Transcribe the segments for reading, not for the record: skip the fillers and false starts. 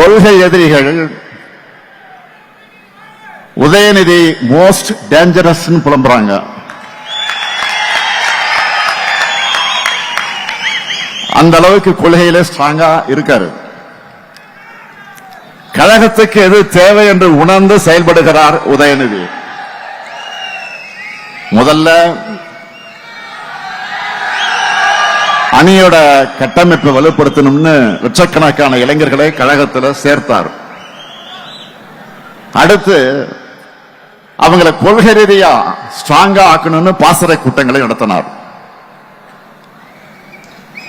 கொள்கை எதிரிகள் Udhayanidhi most dangerous புலம்புறாங்க. அந்த அளவுக்கு கொள்கையில ஸ்ட்ராங்கா இருக்காரு. கழகத்துக்கு எது தேவை என்று உணர்ந்து செயல்படுகிறார் உதயநிதி. முதல்ல அணியோட கட்டமைப்பை வலுப்படுத்தணும்னு லட்சக்கணக்கான இளைஞர்களை கழகத்தில் சேர்த்தார். அடுத்து அவங்களை கொள்கை ரீதியா ஸ்ட்ராங்கா ஆக்கணும்னு பாசறை கூட்டங்களை நடத்தினார்.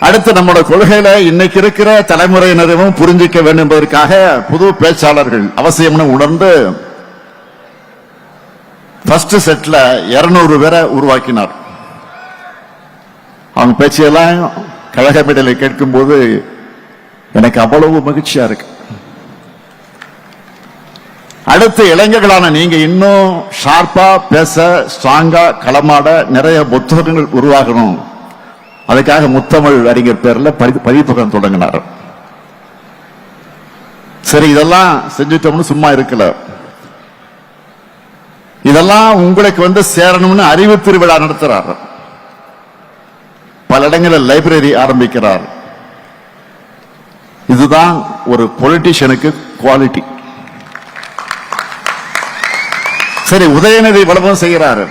அடுத்து நம்முடைய கொள்கையில இன்னைக்கு இருக்கிற தலைமுறையினரும் புரிஞ்சிக்க வேண்டும் என்பதற்காக புது பேச்சாளர்கள் அவசியம்னு உணர்ந்து ஃபர்ஸ்ட் செட்ல 200 பேரை உருவாக்கினார். அவங்க பேச்சையெல்லாம் கழக மேடையில் கேட்கும் போது எனக்கு அவ்வளவு மகிழ்ச்சியா இருக்கு. அடுத்து இளைஞர்களான நீங்க இன்னும் ஷார்ப்பா பேச, ஸ்ட்ராங்கா களமாட நிறைய புத்தகங்கள் உருவாகணும். அதுக்காக முத்தமிழ் அறிஞர் பேர்ல பதிப்பகம் தொடங்கினார். சரி, இதெல்லாம் செஞ்சுட்டோம்னு சும்மா இருக்கல. இதெல்லாம் உங்களுக்கு சேரணும்னு அறிவு திருவிழா நடத்துறார். பல இடங்களில் லைப்ரரி ஆரம்பிக்கிறார். இதுதான் ஒரு பொலிட்டிஷியனுக்கு குவாலிட்டி. சரி, உதயநிதி வளமும் செய்கிறாரு.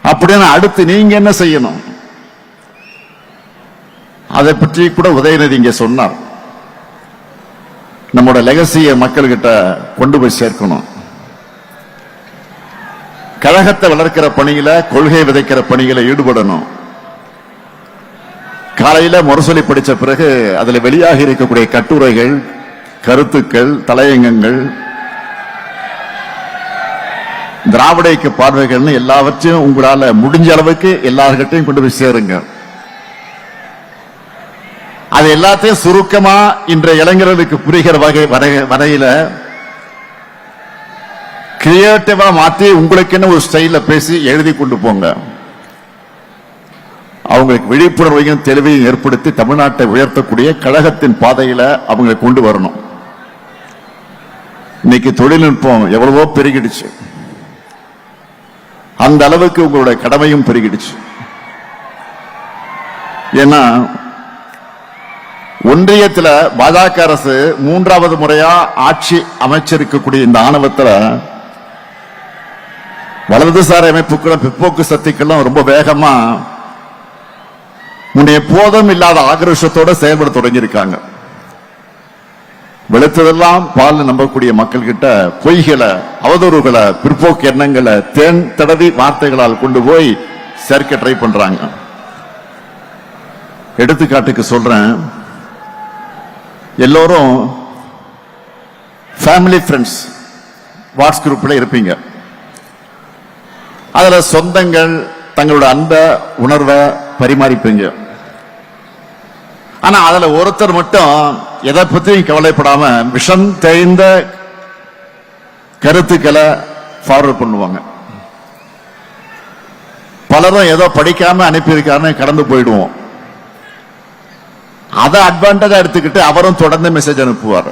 அப்படின்னு அடுத்து நீங்க என்ன செய்யணும்? அதை பற்றி கூட உதயநிதி இங்க சொன்னார். நம்மோட லெகசியை மக்கள்கிட்ட கொண்டு போய் சேர்க்கணும். கழகத்தை வளர்க்கிற பணியில, கொள்கை விதைக்கிற பணியில ஈடுபடணும். காலையில முரசொலி படிச்ச பிறகு அதுல வெளியாக இருக்கக்கூடிய கட்டுரைகள், கருத்துக்கள், தலையங்கங்கள், திராவிட இயக்க பார்வைகள்னு எல்லாவற்றையும் உங்களால முடிஞ்ச அளவுக்கு எல்லார்கிட்டையும் கொண்டு போய் சேருங்க. அது எல்லாத்தையும் சுருக்கமா இன்றைய இளைஞர்களுக்கு புரிகிற வரையில கிரியேட்டிவா மாத்தி உங்களுக்கு ஒரு ஸ்டைல பேசி எழுதி கொண்டு போங்க. அவங்களுக்கு விழிப்புணர்வையும் தெளிவையும் ஏற்படுத்தி தமிழ்நாட்டை உயர்த்தக்கூடிய கழகத்தின் பாதையில அவங்க கொண்டு வரணும். இன்னைக்கு தொழில்நுட்பம் எவ்வளவோ பெருகிடுச்சு. அந்த அளவுக்கு உங்களுடைய கடமையும் பெருகிடுச்சு. ஏன்னா ஒன்றியத்தில் பாஜக அரசு 3வது முறையா ஆட்சி அமைச்சிருக்கக்கூடிய இந்த ஆணவத்தில் வலதுசாரி அமைப்புகளும் பிற்போக்கு சக்திகளும் ரொம்ப வேகமா முன்னைய போதும் இல்லாத ஆக்ரோஷத்தோட செயல்பட தொடங்கியிருக்காங்க. வெளுத்ததெல்லாம் பால் நம்பக்கூடிய மக்கள் கிட்ட பொய்களை, அவதூறுகளை, பிற்போக்கு எண்ணங்களை தேன் தடவி வார்த்தைகளால் கொண்டு போய் சேர்க்க ட்ரை பண்றாங்க. எடுத்துக்காட்டுக்கு சொல்றேன், எல்லோரும் ஃபேமிலி ஃப்ரெண்ட்ஸ் வாட்ஸ் குரூப்ல இருப்பீங்க. அதுல சொந்தங்கள் தங்களோட அன்பை, உணர்வை பரிமாறிப்பீங்க. ஆனா அதுல ஒருத்தர் மட்டும் எதை பத்தியும் கவலைப்படாம விஷம் தேய்ந்த கருத்துக்களை ஃபார்வர்ட் பண்ணுவாங்க. பலரும் ஏதோ படிக்காம அனுப்பியிருக்காருன்னு கடந்து போயிடுவோம். அதை அட்வான்டேஜா எடுத்துக்கிட்டு அவரும் தொடர்ந்து மெசேஜ் அனுப்புவார்.